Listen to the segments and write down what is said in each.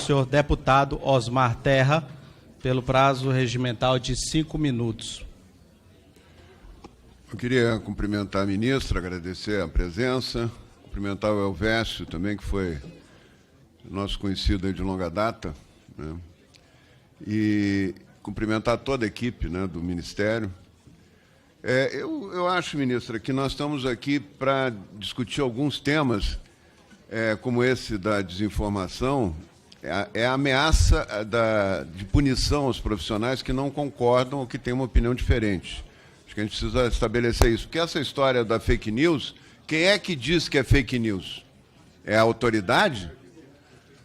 senhor deputado Osmar Terra, pelo prazo regimental de 5 minutos. Eu queria cumprimentar a ministra, agradecer a presença, cumprimentar o Elvésio também, que foi nosso conhecido aí de longa data, né? E cumprimentar toda a equipe, né, do Ministério. Eu acho, ministra, que nós estamos aqui para discutir alguns temas, como esse da desinformação, a ameaça de punição aos profissionais que não concordam ou que têm uma opinião diferente. Acho que a gente precisa estabelecer isso. Porque essa história da fake news, quem é que diz que é fake news? É a autoridade?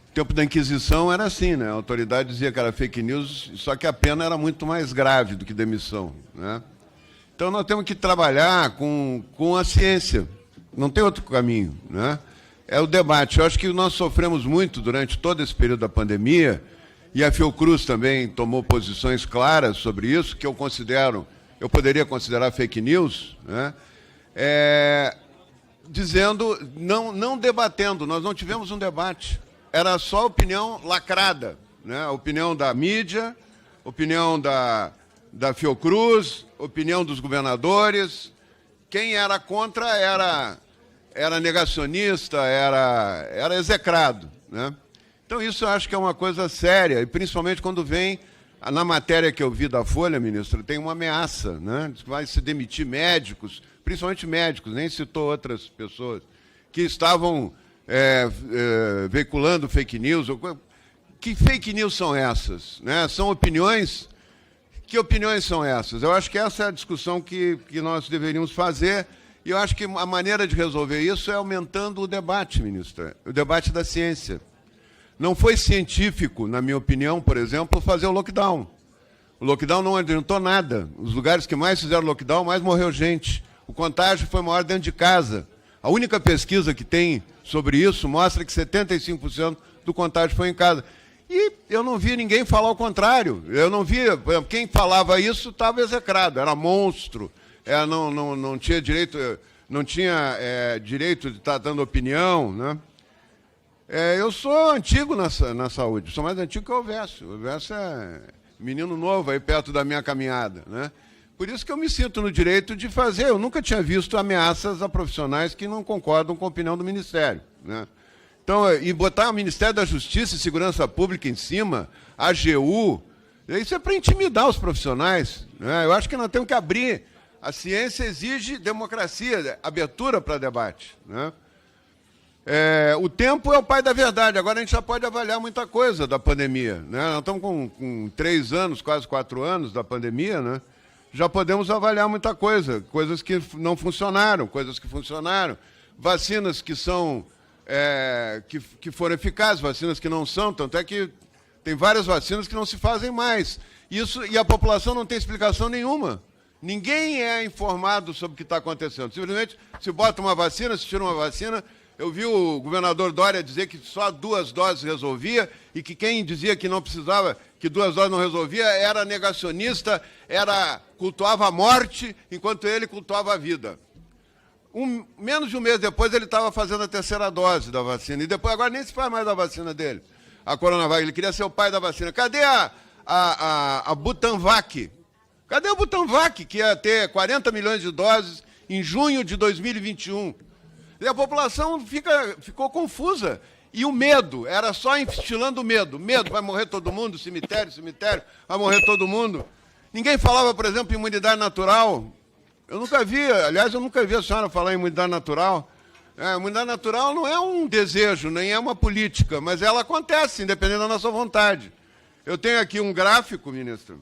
No tempo da Inquisição era assim, né? A autoridade dizia que era fake news, só que a pena era muito mais grave do que demissão, né? Então, nós temos que trabalhar com a ciência. Não tem outro caminho, né? É o debate. Eu acho que nós sofremos muito durante todo esse período da pandemia, e a Fiocruz também tomou posições claras sobre isso, que eu poderia considerar fake news, né? Dizendo, não debatendo, nós não tivemos um debate. Era só opinião lacrada, né? Opinião da mídia, opinião da Fiocruz, opinião dos governadores. Quem era contra era negacionista, era execrado, né? Então, isso eu acho que é uma coisa séria, e principalmente quando vem, na matéria que eu vi da Folha, ministra, tem uma ameaça, né? Diz que vai se demitir médicos, principalmente médicos, nem citou outras pessoas, que estavam veiculando fake news. Que fake news são essas, né? São opiniões? Que opiniões são essas? Eu acho que essa é a discussão que nós deveríamos fazer, e eu acho que a maneira de resolver isso é aumentando o debate, ministra, o debate da ciência. Não foi científico, na minha opinião, por exemplo, fazer o lockdown. O lockdown não adiantou nada. Os lugares que mais fizeram lockdown, mais morreu gente. O contágio foi maior dentro de casa. A única pesquisa que tem sobre isso mostra que 75% do contágio foi em casa. E eu não vi ninguém falar o contrário. Eu não vi, quem falava isso estava execrado, era monstro, não tinha direito, direito de estar dando opinião, né? Eu sou antigo na saúde, sou mais antigo que o Elvésio. O Elvésio é menino novo aí perto da minha caminhada, né? Por isso que eu me sinto no direito de fazer. Eu nunca tinha visto ameaças a profissionais que não concordam com a opinião do Ministério, né? Então, e botar o Ministério da Justiça e Segurança Pública em cima, a AGU, isso é para intimidar os profissionais, né? Eu acho que nós temos que abrir. A ciência exige democracia, abertura para debate, né? O tempo é o pai da verdade. Agora a gente já pode avaliar muita coisa da pandemia, né? Nós estamos com 3 anos, quase 4 anos da pandemia, né? Já podemos avaliar muita coisa, coisas que não funcionaram, coisas que funcionaram, vacinas que são que foram eficazes, vacinas que não são, tanto é que tem várias vacinas que não se fazem mais. E a população não tem explicação nenhuma. Ninguém é informado sobre o que está acontecendo. Simplesmente se bota uma vacina, se tira uma vacina. Eu vi o governador Dória dizer que só 2 doses resolvia, e que quem dizia que não precisava, que 2 doses não resolvia, era negacionista, cultuava a morte, enquanto ele cultuava a vida. Menos de um mês depois, ele estava fazendo a 3ª dose da vacina. E depois, agora nem se faz mais da vacina dele, a Coronavac. Ele queria ser o pai da vacina. Cadê a Butanvac? Cadê a Butanvac, que ia ter 40 milhões de doses em junho de 2021? E a população ficou confusa. E o medo, era só instilando o medo. Medo, vai morrer todo mundo, cemitério, vai morrer todo mundo. Ninguém falava, por exemplo, em imunidade natural. Eu nunca vi a senhora falar em imunidade natural. Imunidade natural não é um desejo, nem é uma política, mas ela acontece, independente da nossa vontade. Eu tenho aqui um gráfico, ministro,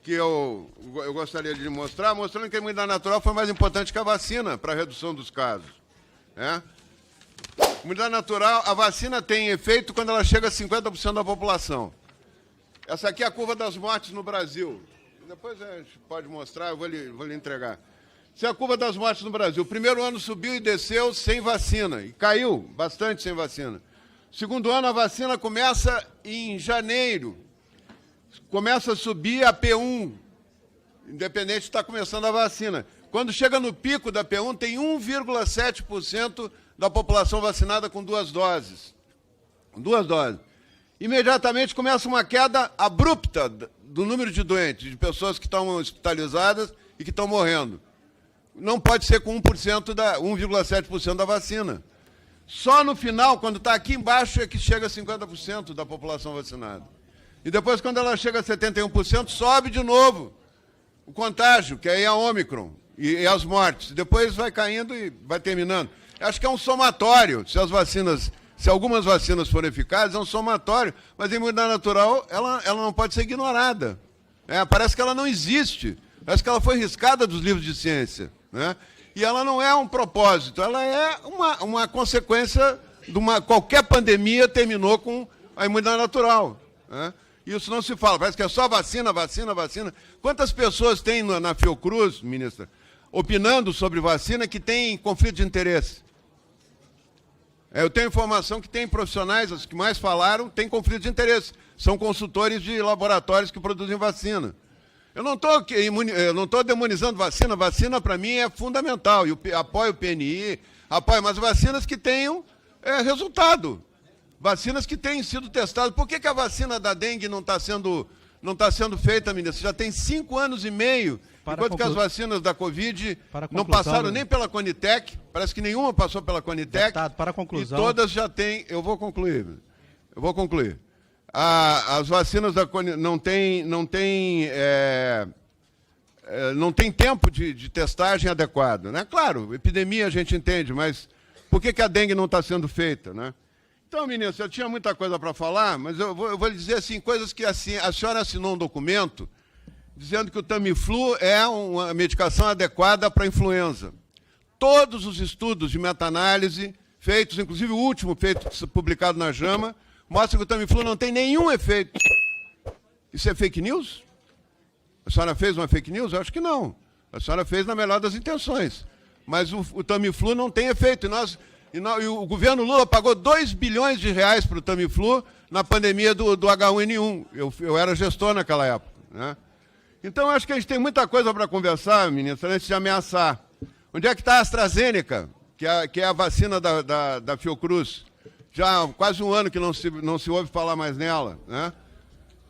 que eu gostaria de lhe mostrar, mostrando que a imunidade natural foi mais importante que a vacina para a redução dos casos. Imunidade natural, a vacina tem efeito quando ela chega a 50% da população. Essa aqui é a curva das mortes no Brasil. Depois a gente pode mostrar, eu vou lhe entregar. Essa é a curva das mortes no Brasil. O primeiro ano subiu e desceu sem vacina, e caiu bastante sem vacina. O segundo ano, a vacina começa em janeiro. Começa a subir a P1, independente de estar começando a vacina. Quando chega no pico da P1, tem 1,7% da população vacinada com 2 doses. Com 2 doses. imediatamente começa uma queda abrupta do número de doentes, de pessoas que estão hospitalizadas e que estão morrendo. Não pode ser com 1,7% da vacina. Só no final, quando está aqui embaixo, é que chega a 50% da população vacinada. E depois, quando ela chega a 71%, sobe de novo o contágio, que aí é a Ômicron, e as mortes. Depois vai caindo e vai terminando. Acho que é um somatório. Se algumas vacinas forem eficazes, é um somatório. Mas a imunidade natural, ela não pode ser ignorada. Parece que ela não existe. Parece que ela foi riscada dos livros de ciência. Né? E ela não é um propósito, ela é uma consequência de qualquer pandemia terminou com a imunidade natural. Né? Isso não se fala, parece que é só vacina, vacina, vacina. Quantas pessoas tem na Fiocruz, ministra, opinando sobre vacina que tem conflito de interesse? Eu tenho informação que tem profissionais, os que mais falaram, têm conflito de interesse. São consultores de laboratórios que produzem vacina. Eu não estou demonizando vacina. Vacina, para mim, é fundamental. E apoio o PNI, mas vacinas que tenham resultado. Vacinas que tenham sido testadas. Por que a vacina da dengue não está sendo feita, ministro? Já tem 5 anos e meio, enquanto que as vacinas da Covid não passaram nem pela Conitec, parece que nenhuma passou pela Conitec. Deputado, para a conclusão. E todas já têm... Eu vou concluir. As vacinas da Conitec não tem tempo de testagem adequado. Né? Claro, epidemia a gente entende, mas por que a dengue não está sendo feita? Né? Então, ministro, eu tinha muita coisa para falar, mas eu vou lhe dizer assim, coisas que assim, a senhora assinou um documento dizendo que o Tamiflu é uma medicação adequada para a influenza. Todos os estudos de meta-análise feitos, inclusive o último publicado na JAMA, mostram que o Tamiflu não tem nenhum efeito. Isso é fake news? A senhora fez uma fake news? Eu acho que não. A senhora fez na melhor das intenções. Mas o Tamiflu não tem efeito. E o governo Lula pagou 2 bilhões de reais para o Tamiflu na pandemia do H1N1. Eu era gestor naquela época. Né? Então, acho que a gente tem muita coisa para conversar, ministra, antes de ameaçar. Onde é que está a AstraZeneca, que é a vacina da Fiocruz? Já há quase um ano que não se ouve falar mais nela. Né?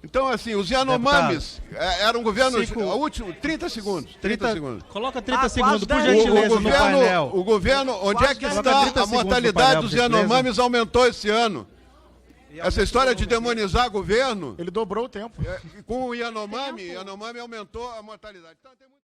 Então, assim, os Yanomamis era um governo... Último, 30 segundos. 30 segundos. Coloca 30 segundos, por gentileza, no painel. O governo, onde é que está a mortalidade dos Yanomamis aumentou esse ano? Essa história de demonizar o governo... Ele dobrou o tempo. Com o Yanomami aumentou a mortalidade. Então, tem muito...